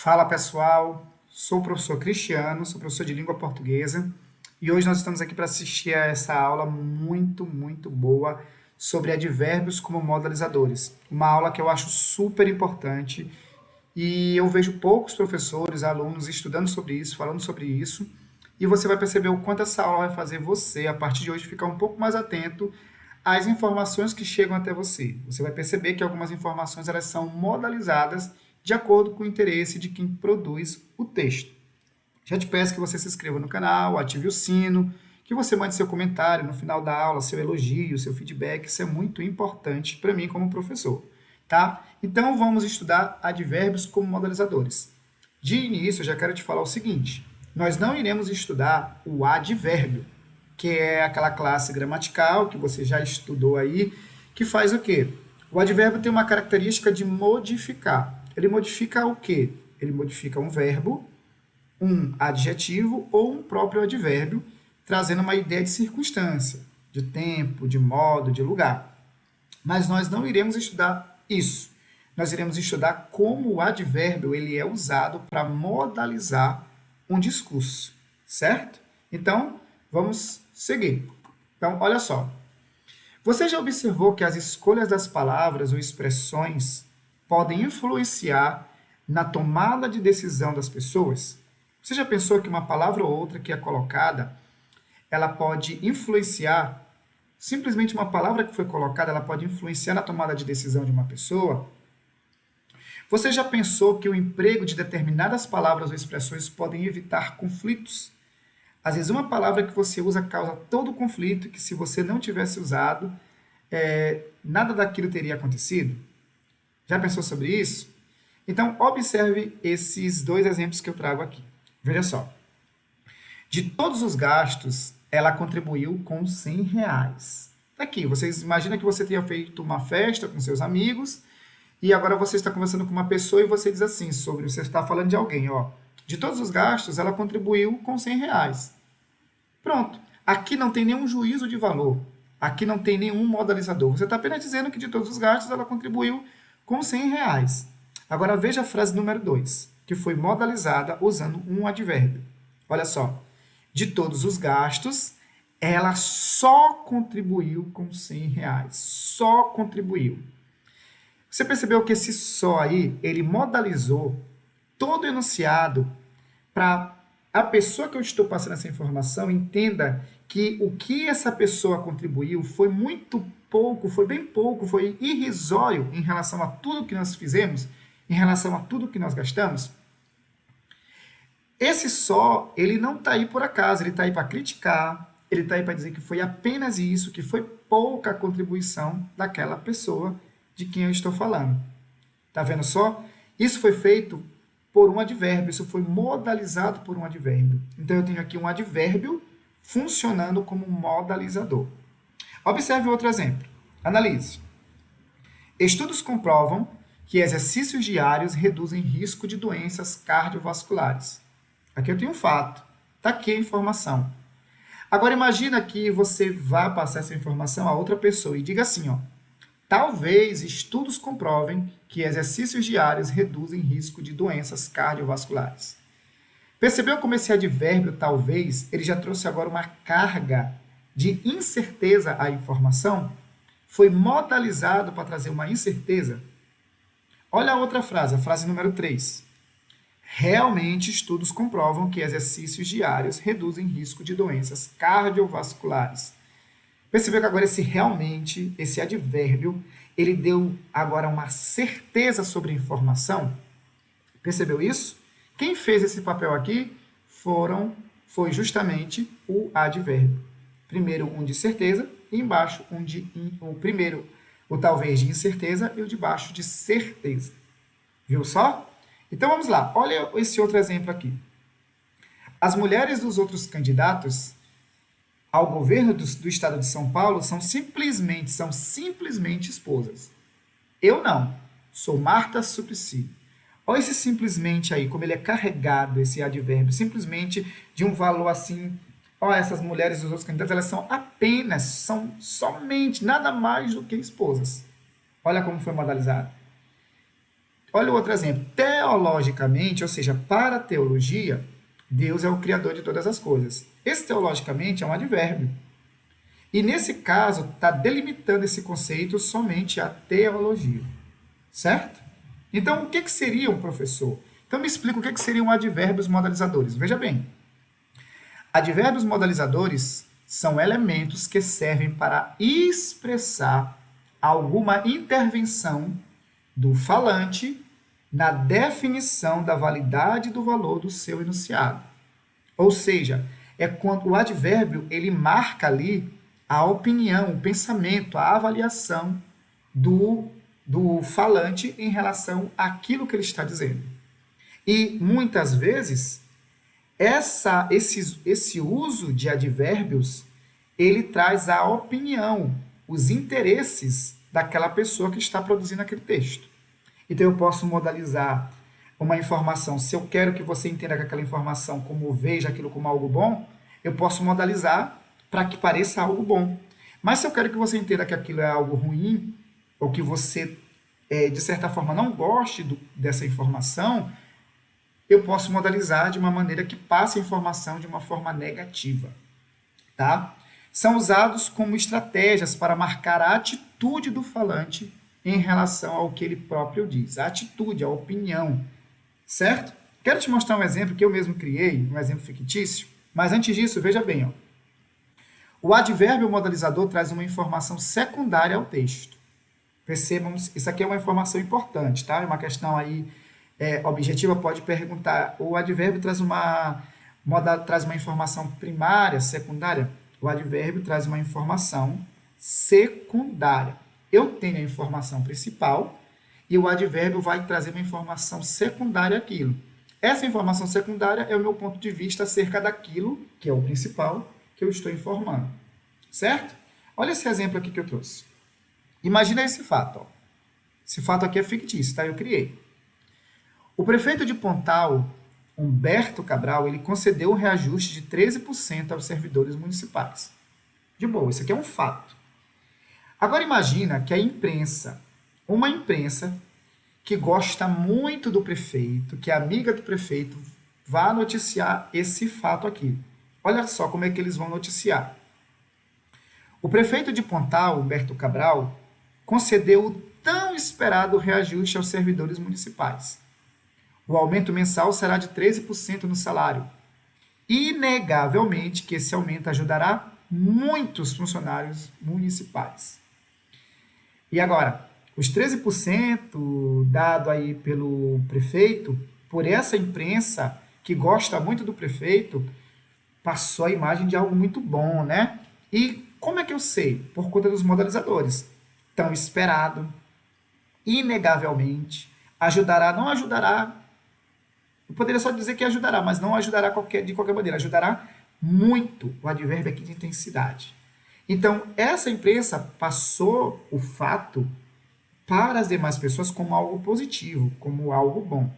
Fala pessoal, sou o professor Cristiano, sou professor de língua portuguesa e hoje nós estamos aqui para assistir a essa aula muito boa sobre advérbios como modalizadores. Uma aula que eu acho super importante e eu vejo poucos professores, alunos estudando sobre isso, falando sobre isso, e você vai perceber o quanto essa aula vai fazer você, a partir de hoje, ficar um pouco mais atento às informações que chegam até você. Você vai perceber que algumas informações elas são modalizadas de acordo com o interesse de quem produz o texto. Já te peço que você se inscreva no canal, ative o sino, que você mande seu comentário no final da aula, seu elogio, seu feedback, isso é muito importante para mim como professor, tá? Então vamos estudar advérbios como modalizadores. De início, eu já quero te falar o seguinte: nós não iremos estudar o advérbio, que é aquela classe gramatical que você já estudou aí, que faz o quê? O advérbio tem uma característica de modificar. Ele modifica o quê? Ele modifica um verbo, um adjetivo ou um próprio advérbio, trazendo uma ideia de circunstância, de tempo, de modo, de lugar. Mas nós não iremos estudar isso. Nós iremos estudar como o advérbio ele é usado para modalizar um discurso, certo? Então, vamos seguir. Então, olha só. Você já observou que as escolhas das palavras ou expressões podem influenciar na tomada de decisão das pessoas? Você já pensou que uma palavra ou outra que é colocada, ela pode influenciar, simplesmente uma palavra que foi colocada, ela pode influenciar na tomada de decisão de uma pessoa? Você já pensou que o emprego de determinadas palavras ou expressões podem evitar conflitos? Às vezes uma palavra que você usa causa todo o conflito, que se você não tivesse usado, nada daquilo teria acontecido? Já pensou sobre isso? Então, observe esses dois exemplos que eu trago aqui. Veja só. De todos os gastos, ela contribuiu com R$ 100. Aqui, vocês imaginam que você tenha feito uma festa com seus amigos e agora você está conversando com uma pessoa e você diz assim, você está falando de alguém, ó. De todos os gastos, ela contribuiu com R$ 100. Pronto. Aqui não tem nenhum juízo de valor. Aqui não tem nenhum modalizador. Você está apenas dizendo que de todos os gastos, ela contribuiu com R$ 100. Agora veja a frase número 2, que foi modalizada usando um advérbio. Olha só. De todos os gastos, ela só contribuiu com R$ 100. Só contribuiu. Você percebeu que esse só aí, ele modalizou todo o enunciado para a pessoa que eu estou passando essa informação entenda que o que essa pessoa contribuiu foi muito pouco, foi bem pouco, foi irrisório em relação a tudo que nós fizemos, em relação a tudo que nós gastamos. Esse só, ele não está aí por acaso, ele está aí para criticar, ele está aí para dizer que foi apenas isso, que foi pouca a contribuição daquela pessoa de quem eu estou falando. Tá vendo só? Isso foi feito por um advérbio, isso foi modalizado por um advérbio. Então, eu tenho aqui um advérbio funcionando como modalizador. Observe outro exemplo. Analise. Estudos comprovam que exercícios diários reduzem risco de doenças cardiovasculares. Aqui eu tenho um fato. Está aqui a informação. Agora, imagina que você vá passar essa informação a outra pessoa e diga assim, ó. Talvez estudos comprovem que exercícios diários reduzem risco de doenças cardiovasculares. Percebeu como esse advérbio, talvez, ele já trouxe agora uma carga de incerteza à informação? Foi modalizado para trazer uma incerteza? Olha a outra frase, a frase número 3. Realmente, estudos comprovam que exercícios diários reduzem risco de doenças cardiovasculares. Percebeu que agora esse advérbio, ele deu agora uma certeza sobre a informação? Percebeu isso? Quem fez esse papel aqui foi justamente o advérbio. Primeiro um de certeza e embaixo o primeiro o talvez de incerteza e o de baixo de certeza. Viu só? Então vamos lá, olha esse outro exemplo aqui. As mulheres dos outros candidatos ao governo do estado de São Paulo são simplesmente esposas. Eu não. Sou Marta Suplicy. Olha esse simplesmente aí, como ele é carregado, esse advérbio, simplesmente de um valor assim. Olha, essas mulheres dos outros candidatos, elas são somente, nada mais do que esposas. Olha como foi modalizado. Olha o outro exemplo. Teologicamente, ou seja, para a teologia, Deus é o criador de todas as coisas. Esse teologicamente é um advérbio. E nesse caso, está delimitando esse conceito somente a teologia. Certo? Então, o que seria um professor? Então, me explica o que seriam advérbios modalizadores. Veja bem, advérbios modalizadores são elementos que servem para expressar alguma intervenção do falante na definição da validade do valor do seu enunciado. Ou seja, é quando o advérbio ele marca ali a opinião, o pensamento, a avaliação do falante em relação àquilo que ele está dizendo. E muitas vezes esse uso de advérbios ele traz a opinião, os interesses daquela pessoa que está produzindo aquele texto. Então eu posso modalizar uma informação, se eu quero que você entenda aquela informação como veja aquilo como algo bom, eu posso modalizar para que pareça algo bom. Mas se eu quero que você entenda que aquilo é algo ruim, ou que você, de certa forma, não goste dessa informação, eu posso modalizar de uma maneira que passe a informação de uma forma negativa. Tá? São usados como estratégias para marcar a atitude do falante em relação ao que ele próprio diz. A atitude, a opinião. Certo? Quero te mostrar um exemplo que eu mesmo criei, um exemplo fictício, mas antes disso, veja bem. Ó. O advérbio modalizador traz uma informação secundária ao texto. Percebam, isso aqui é uma informação importante, tá? É uma questão aí objetiva, pode perguntar, o advérbio traz uma informação primária, secundária? O advérbio traz uma informação secundária. Eu tenho a informação principal e o advérbio vai trazer uma informação secundária àquilo. Essa informação secundária é o meu ponto de vista acerca daquilo, que é o principal, que eu estou informando. Certo? Olha esse exemplo aqui que eu trouxe. Imagina esse fato. Ó. Esse fato aqui é fictício, tá? Eu criei. O prefeito de Pontal, Humberto Cabral, ele concedeu um reajuste de 13% aos servidores municipais. De boa, isso aqui é um fato. Agora imagina que a imprensa, uma imprensa que gosta muito do prefeito, que é amiga do prefeito, vá noticiar esse fato aqui. Olha só como é que eles vão noticiar. O prefeito de Pontal, Humberto Cabral, concedeu o tão esperado reajuste aos servidores municipais. O aumento mensal será de 13% no salário. Inegavelmente que esse aumento ajudará muitos funcionários municipais. E agora, os 13% dado aí pelo prefeito, por essa imprensa que gosta muito do prefeito, passou a imagem de algo muito bom, né? E como é que eu sei? Por conta dos modalizadores. Tão esperado, inegavelmente, ajudará, não ajudará, eu poderia só dizer que ajudará, mas não ajudará de qualquer maneira, ajudará muito, o advérbio aqui de intensidade. Então, essa imprensa passou o fato para as demais pessoas como algo positivo, como algo bom.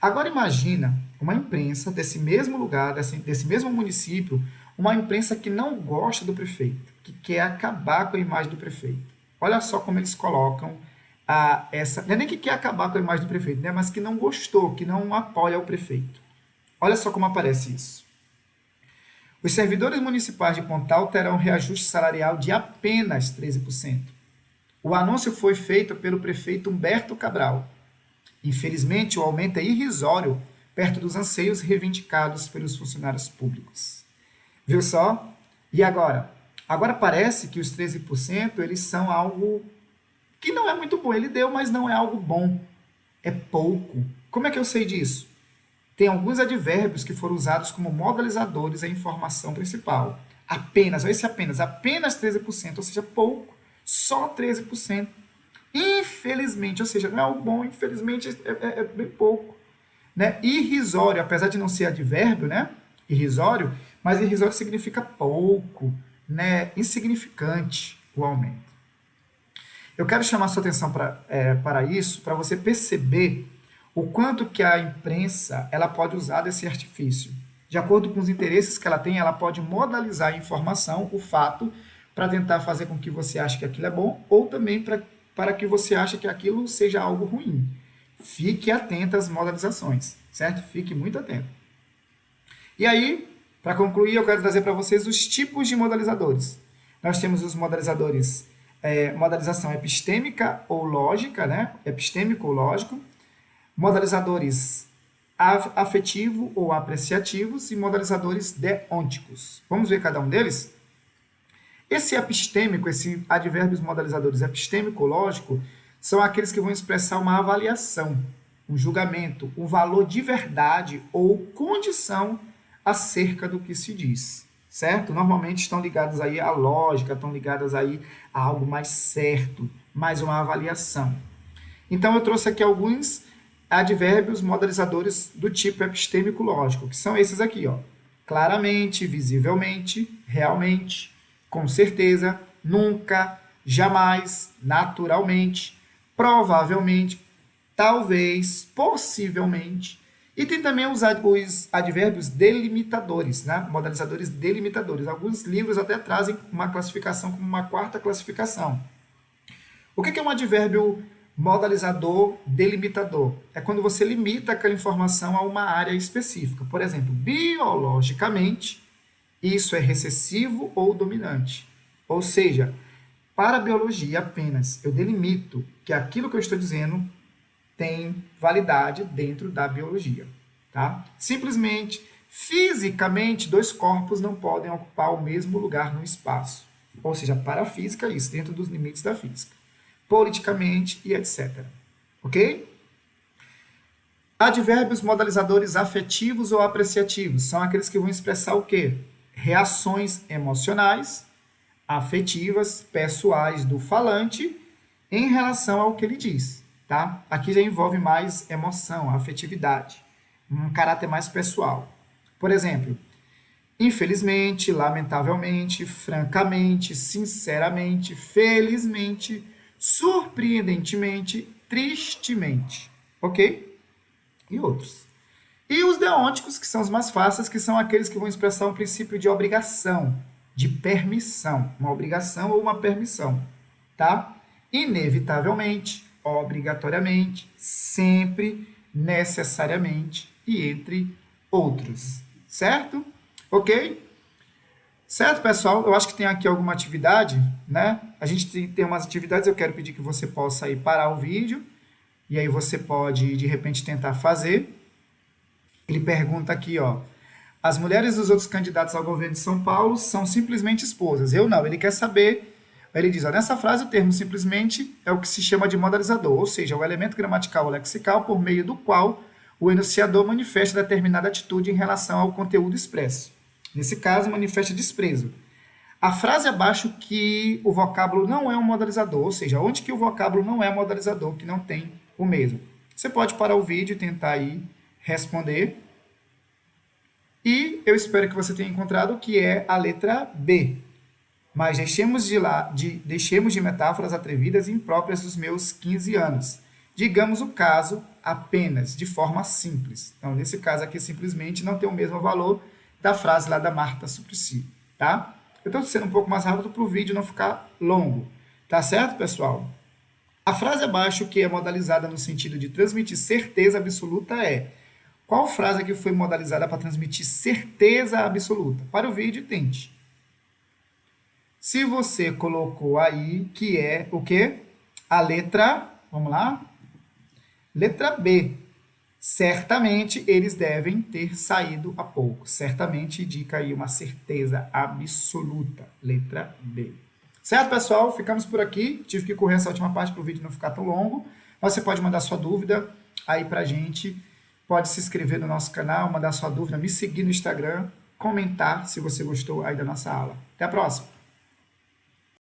Agora imagina uma imprensa desse mesmo lugar, desse mesmo município, uma imprensa que não gosta do prefeito, que quer acabar com a imagem do prefeito. Olha só como eles colocam não é nem que quer acabar com a imagem do prefeito, né? Mas que não gostou, que não apoia o prefeito. Olha só como aparece isso. Os servidores municipais de Pontal terão reajuste salarial de apenas 13%. O anúncio foi feito pelo prefeito Humberto Cabral. Infelizmente, o aumento é irrisório perto dos anseios reivindicados pelos funcionários públicos. Viu só? E agora? Agora parece que os 13% eles são algo que não é muito bom. Ele deu, mas não é algo bom. É pouco. Como é que eu sei disso? Tem alguns advérbios que foram usados como modalizadores à informação principal. Apenas, olha esse apenas 13%, ou seja, pouco. Só 13%. Infelizmente, ou seja, não é algo bom, infelizmente é bem pouco. Né? Irrisório, apesar de não ser advérbio, né? Irrisório, mas irrisório significa pouco, né? Insignificante o aumento. Eu quero chamar sua atenção para isso, para você perceber o quanto que a imprensa ela pode usar desse artifício. De acordo com os interesses que ela tem, ela pode modalizar a informação, o fato, para tentar fazer com que você ache que aquilo é bom, ou também para que você ache que aquilo seja algo ruim. fique atento às modalizações, certo? Fique muito atento. E aí, para concluir, eu quero trazer para vocês os tipos de modalizadores. Nós temos os modalizadores, modalização epistêmica ou lógica, né? Epistêmico ou lógico, modalizadores afetivo ou apreciativos e modalizadores deônticos. Vamos ver cada um deles? Esse epistêmico, esse advérbios modalizadores epistêmico-lógico, são aqueles que vão expressar uma avaliação, um julgamento, um valor de verdade ou condição acerca do que se diz, certo? Normalmente estão ligados aí à lógica, estão ligadas aí a algo mais certo, mais uma avaliação. Então, eu trouxe aqui alguns advérbios modalizadores do tipo epistêmico-lógico, que são esses aqui, ó. Claramente, visivelmente, realmente, com certeza, nunca, jamais, naturalmente, provavelmente, talvez, possivelmente. E tem também os advérbios delimitadores, né? Modalizadores delimitadores. Alguns livros até trazem uma classificação como uma quarta classificação. O que é um advérbio modalizador delimitador? É quando você limita aquela informação a uma área específica. Por exemplo, biologicamente, isso é recessivo ou dominante. Ou seja, para a biologia apenas, eu delimito que aquilo que eu estou dizendo tem validade dentro da biologia. Tá? Simplesmente, fisicamente, dois corpos não podem ocupar o mesmo lugar no espaço. Ou seja, para a física, isso, dentro dos limites da física. Politicamente e etc. Ok? Advérbios modalizadores afetivos ou apreciativos são aqueles que vão expressar o quê? Reações emocionais, afetivas, pessoais do falante em relação ao que ele diz. Tá? Aqui já envolve mais emoção, afetividade, um caráter mais pessoal. Por exemplo, infelizmente, lamentavelmente, francamente, sinceramente, felizmente, surpreendentemente, tristemente. Ok? E outros. E os deônticos, que são os mais fáceis, que são aqueles que vão expressar um princípio de obrigação, de permissão, uma obrigação ou uma permissão. Tá? Inevitavelmente, obrigatoriamente, sempre, necessariamente e entre outros. Certo? Ok? Certo, pessoal? Eu acho que tem aqui alguma atividade, né? A gente tem umas atividades, eu quero pedir que você possa aí parar o vídeo e aí você pode, de repente, tentar fazer. Ele pergunta aqui, ó, as mulheres dos outros candidatos ao governo de São Paulo são simplesmente esposas. Eu não, ele quer saber. Ele diz, ó, nessa frase o termo simplesmente é o que se chama de modalizador, ou seja, o elemento gramatical ou lexical por meio do qual o enunciador manifesta determinada atitude em relação ao conteúdo expresso. Nesse caso, manifesta desprezo. A frase abaixo que o vocábulo não é um modalizador, ou seja, onde que o vocábulo não é modalizador, que não tem o mesmo. Você pode parar o vídeo e tentar aí responder. E eu espero que você tenha encontrado o que é a letra B. Mas deixemos de metáforas atrevidas e impróprias dos meus 15 anos. Digamos o caso apenas, de forma simples. Então, nesse caso aqui, simplesmente não tem o mesmo valor da frase lá da Marta Suplicy, tá? Eu estou sendo um pouco mais rápido para o vídeo não ficar longo. Tá certo, pessoal? A frase abaixo, que é modalizada no sentido de transmitir certeza absoluta, é: qual frase aqui foi modalizada para transmitir certeza absoluta? Para o vídeo, tente. Se você colocou aí, que é o quê? A letra, vamos lá? Letra B. Certamente eles devem ter saído há pouco. Certamente indica aí uma certeza absoluta. Letra B. Certo, pessoal? Ficamos por aqui. Tive que correr essa última parte para o vídeo não ficar tão longo. Você pode mandar sua dúvida aí para a gente. Pode se inscrever no nosso canal, mandar sua dúvida, me seguir no Instagram, comentar se você gostou aí da nossa aula. Até a próxima!